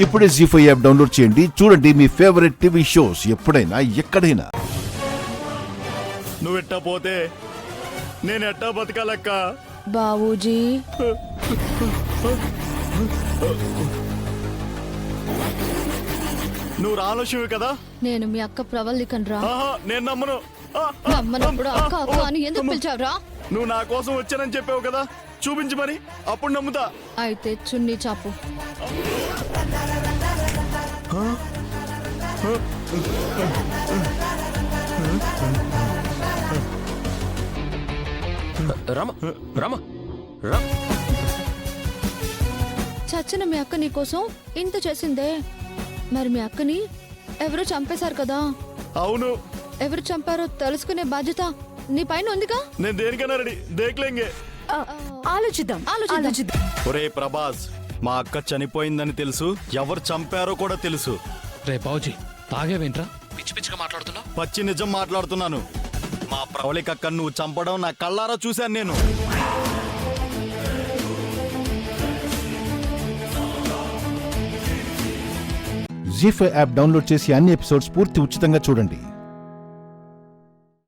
ఇప్పుడే జీ5 app download చేయండి. చూడండి మీ ఫేవరెట్ టీవీ షోస్ ఎప్పుడైనా ఎక్కడైనా. నువ్వు ఎట్టా పోతే నేను ఎట్టా బతకాలక్క? బావూజీ నువ్వు రాలక్ష్మి కదా? నేను మీ అక్క ప్రవల్లికన్రా. నేను నమ్మను. నమ్మనప్పుడు అక్క అక్క అని ఎందుకు పిలిచావురా? నువ్వు నా కోసం వచ్చానని చెప్పావు కదా, చూపించి మరి అప్పుడు నమ్ముతా. అయితే చున్నీ చాపు. చచ్చిన మీ అక్క నీకోసం ఇంత చేసిందే, మరి మీ అక్కని ఎవరో చంపేశారు కదా? అవును. ఎవరు చంపారో తెలుసుకునే బాధ్యత నీ పైన ఉందిగా. నేను దేనికైనా రెడీ, దేక్లేంగే. ఆలోచిద్దాం. ఒరే ప్రభాస్, మా అక్క చనిపోయిందని తెలుసు, ఎవరు చంపారో కూడా తెలుసు. రే బావుజీ, తాగేవేంట్రా? పిచ్చి పిచ్చిగా మాట్లాడుతున్నావు. పచ్చి నిజం మాట్లాడుతున్నాను. మా ప్రవళికక్క నువ్వు చంపడం నా కళ్ళారా చూశాను నేను. జీ5 యాప్ డౌన్లోడ్ చేసి అన్ని ఎపిసోడ్స్ పూర్తి ఉచితంగా చూడండి.